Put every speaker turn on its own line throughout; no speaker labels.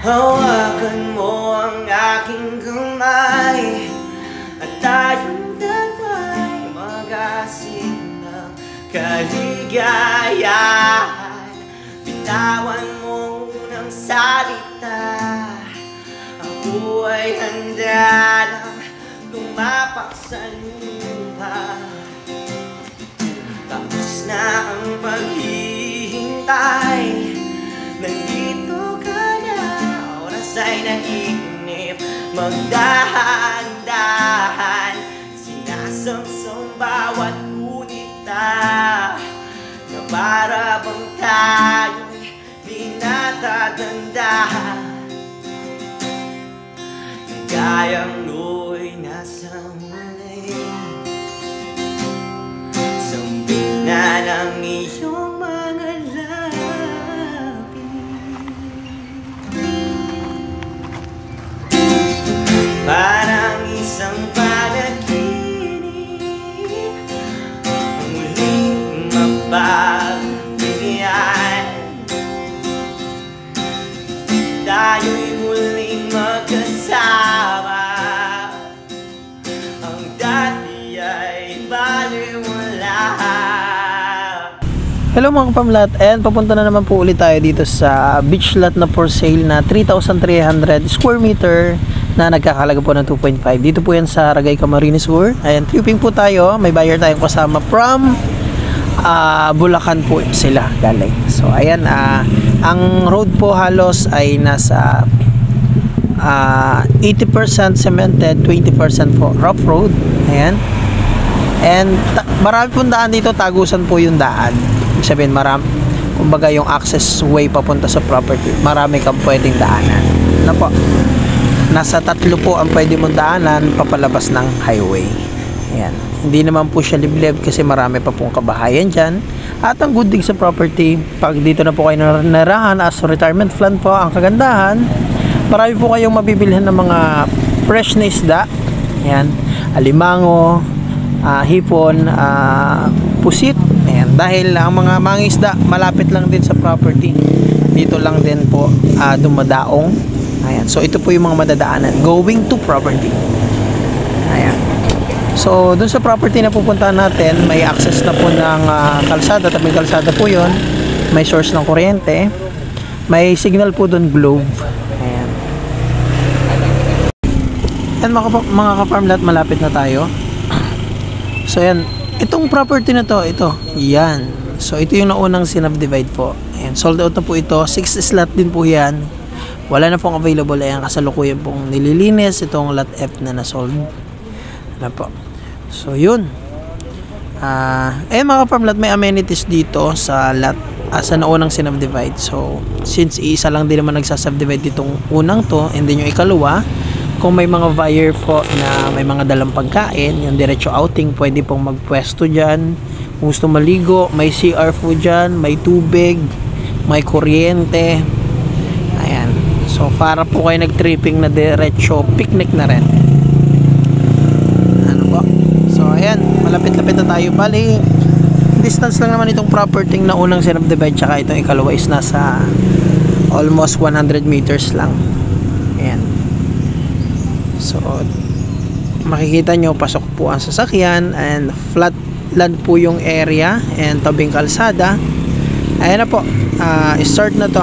Hawakan mo ang aking kamay at tayong dalawa'y mag-asing ng kaligayahan. Bitawan mo ng salita, ako ay handa lang lumapak sa lupa. Tapos na ang paghihintay, nandito ka na, oras ay naiinip. Magdahan-dahan, sinasamsam bawat gunita, na para bang tayo'y di natatandahan. Gayang lu'y nasa muling sambit na ng iyong mga labi. Parang isang panaginip, muling mapagbigyan. Tayo'y muling magkasama, ang dati ay baliwala.
Hello mga kapamlat, and papunta na naman po ulit tayo dito sa beach lot na for sale na 3,300 square meter na nagkakalaga po ng 2.5. Dito po yan sa Ragay, Camarines Sur. Ayan, tripping po tayo, may buyer tayong kasama from Bulacan po sila galing. So ayan, ang road po halos ay nasa 80% cemented, 20% po rough road. Ayan. And marami pong daan dito, tagusan po yung daan. Ibig sabihin marami, kumbaga yung access way papunta sa property, marami kang pwedeng daanan. Ano po? Nasa 3 po ang pwede mong daanan papalabas ng highway. Ayan. Hindi naman po siya liblib kasi marami pa pong kabahayan dyan. At ang good thing sa property, pag dito na po kayo narahan as retirement plan po, ang kagandahan, marami po kayong mabibilhan ng mga fresh na isda. Ayan. Alimango, hipon, pusit. Ayan. Dahil ang mga isda malapit lang din sa property. Dito lang din po dumadaong. Ayan. So ito po yung mga madadaanan going to property. Ayan. So dun sa property na pupuntahan natin, may access na po ng kalsada, tabing kalsada po yun. May source ng kuryente. May signal po dun, globe. Ayan. And mga ka-farmlat, malapit na tayo. So yan, itong property na to, ito, yan. So ito yung naunang sinubdivide po. Ayan, sold out na po ito. 6 slot din po yan. Wala na pong available. Ayan, kasalukuyan pong nililinis itong lot F na na-sold na po. So yun, mga farmlat, may amenities dito sa lot sa naunang sinubdivide. So since isa lang din naman nagsasubdivide ditong unang to, and then yung ikalawa, kung may mga buyer po na may mga dalang pagkain, yung diretso outing, pwede pong magpwesto dyan. Kung gusto maligo, may CR po dyan, may tubig, may kuryente. Ayan, so para po kayo nag-tripping na diretso picnic na rin. Ayan, malapit-lapit na tayo. Bali, distance lang naman itong property na unang sinubdivide tsaka itong ikalawa is nasa almost 100 meters lang. Ayan. So, makikita nyo, pasok po ang sasakyan and flat land po yung area and tabing kalsada. Ayan na po, start na to.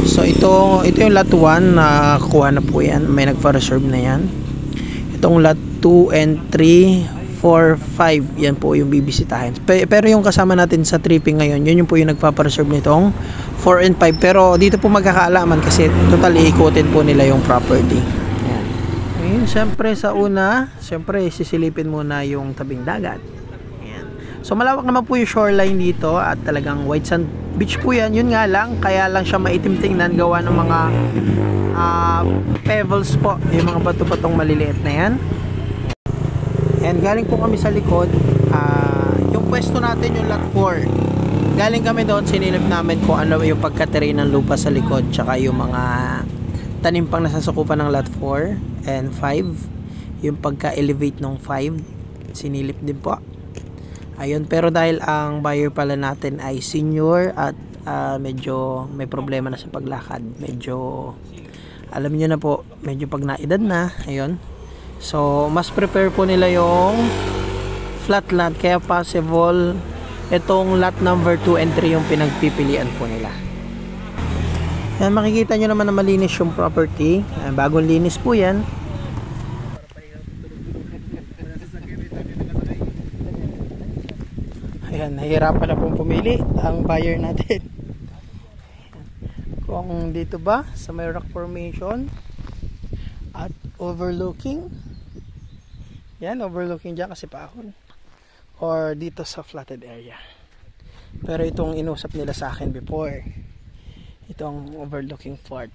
So, ito yung lot 1 na kuha na po yan. May nagpa-reserve na yan. Itong lot 2 and 3, 4, 5, yan po yung bibisitahin. Pero yung kasama natin sa tripping ngayon, yun yung po yung nagpapareserve nitong 4 and 5. Pero dito po magkakaalaman kasi total iikutin po nila yung property. Ayan. Ngayon, syempre sa una, syempre sisilipin muna yung tabing dagat. Ayan. So malawak naman po yung shoreline dito at talagang white sand beach po yan. Yun nga lang, kaya lang siya maitim tingnan gawa ng mga pebbles po, yung mga bato-batong maliliit na yan. And galing po kami sa likod, yung pwesto natin yung lot 4. Galing kami doon, sinilip namin kung ano yung pagka-terrain ng lupa sa likod, tsaka yung mga tanim pang nasasakupan ng lot 4 and 5. Yung pagka-elevate ng 5, sinilip din po. Ayun, pero dahil ang buyer pala natin ay senior at medyo may problema na sa paglakad, medyo alam niyo na po, medyo pag naedad na, ayun. So, mas prepare po nila yung flat lot, kaya possible itong lot number 2 and 3 yung pinagpipilian po nila. Yan, makikita nyo naman na malinis yung property. Bagong linis po yan. Ayan, nahihirapan na pong pumili ang buyer natin. Kung dito ba sa may rock formation at overlooking, yan, overlooking dyan kasi paahon, or dito sa flatted area. Pero itong inusap nila sa akin before, itong overlooking fort.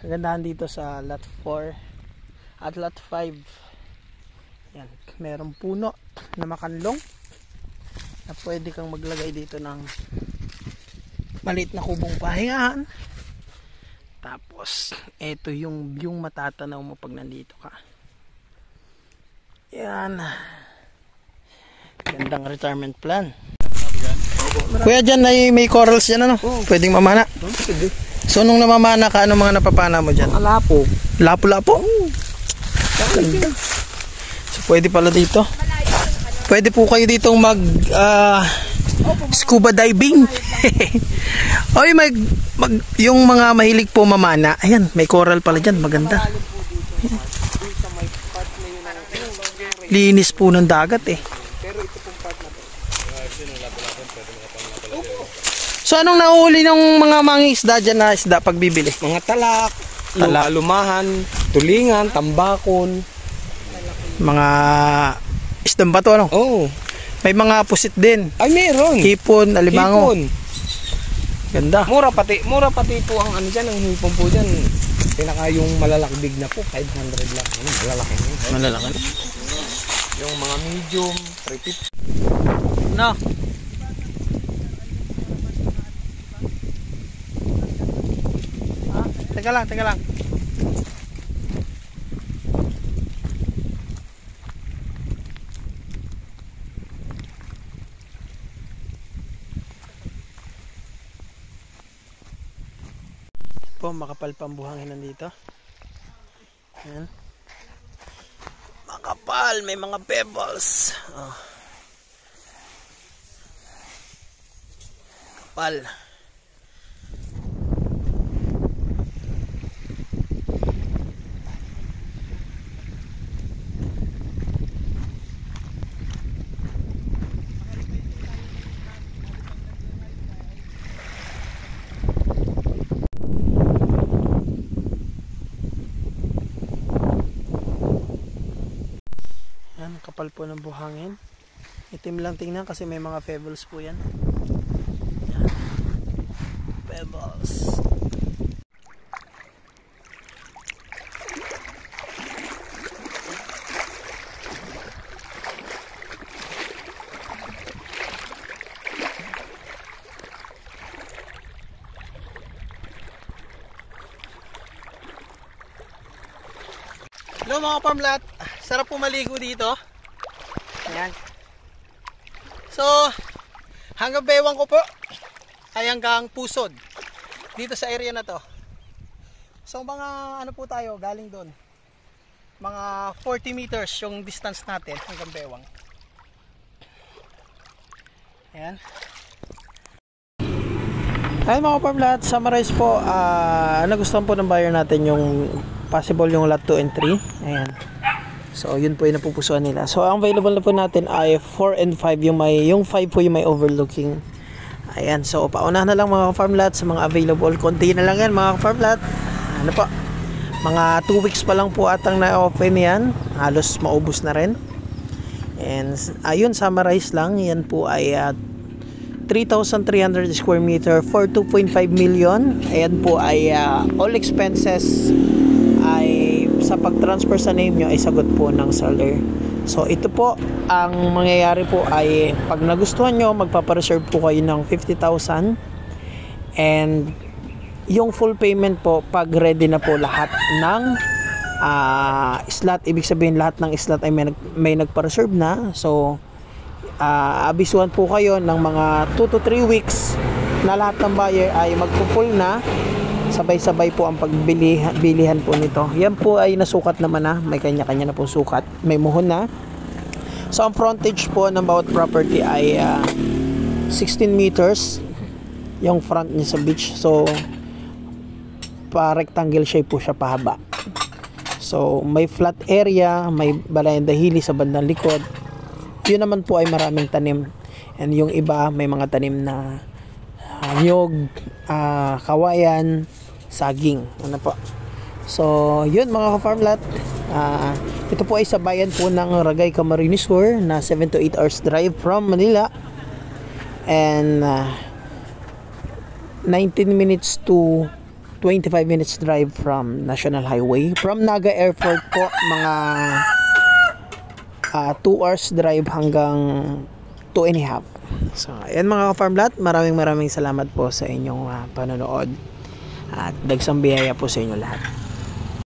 Kagandahan dito sa lot 4 at lot 5, yan, merong puno na makanlong na pwede kang maglagay dito ng maliit na kubong pahingahan. Tapos ito yung matatanaw mo pag nandito ka. Yan, gandang retirement plan. Kuya, dyan ay may corals dyan, ano? Pwedeng mamana. So nung namamana ka, ano mga napapana mo dyan?
Lapo.
Lapo-lapo? So pwede pala dito. Pwede po kayo ditong mag scuba diving. Oy, yung mga mahilig po mamana, ayan, may coral pala dyan, maganda. Linis po ng dagat eh. So anong nahuli ng mga mangingisda dyan na isda pag bibili?
Mga talak, lumahan, tulingan, tambakon.
Mga isdang bato, ano?
Oo.
May mga pusit din.
Ay, meron.
Hipon, alimango.
Hipon.
Ganda.
Mura pati po ang ano dyan, ang hipon po dyan. Pinaka yung malalakbig na po, 500 lang. Ano, malalaki.
Malalaki.
Yung mga medium, 350.
No. Teka lang. Po, makapal pa ang buhangin nandito. Ayan. Makapal, may mga pebbles. Oh. Kapal. Yan, kapal po ng buhangin. Itim lang tingnan kasi may mga pebbles po yan. Yan. Pebbles. Hello mga farmlat, sarap po maligo dito. Ayan. So, hanggang bewang ko po ay hanggang pusod dito sa area na to. So mga ano po tayo, galing doon, mga 40 meters yung distance natin hanggang bewang. Ayan. Ayan mga farmlat, summarize po, nagustuhan po ng buyer natin yung possible yung lot 2 and 3. Ayan. So, yun po yung napupusuan nila. So, ang available na po natin ay 4 and 5. Yung 5 po yung may overlooking. Ayan. So, pauna na lang mga farm lot sa mga available. Konti na lang yan mga farm lot. Ano po? Mga 2 weeks pa lang po atang na-open yan. Halos maubos na rin. And, ayun, summarize lang. Yan po ay 3,300 square meter for 2.5 million. Ayan po ay all expenses ay sa pag-transfer sa name nyo ay sagot po ng seller. So ito po ang mangyayari po ay pag nagustuhan nyo, magpapareserve po kayo ng 50,000 and yung full payment po pag ready na po lahat ng slot. Ibig sabihin lahat ng slot ay may nagpa-reserve na. So abisuhan po kayo ng mga 2 to 3 weeks na lahat ng buyer ay magpo-full na. Sabay-sabay po ang pagbilihan po nito. Yan po ay nasukat naman na. May kanya-kanya na po sukat. May muhon na. So ang frontage po ng bawat property ay 16 meters yung front niya sa beach. So pa-rectangle shape po siya pahaba. So may flat area, may balayan dahili sa bandang likod. Yun naman po ay maraming tanim. And yung iba may mga tanim na niyog, kawayan, saging. Ano po? So yun mga ka-farm lot. Ito po ay sa bayan po ng Ragay, Camarines Sur na 7 to 8 hours drive from Manila. And 19 minutes to 25 minutes drive from National Highway. From Naga Airport po, mga 2 hours drive hanggang 2 and a half. So, ayan mga ka-farm lot, maraming salamat po sa inyong panonood. At dagsang biyaya po sa inyo lahat.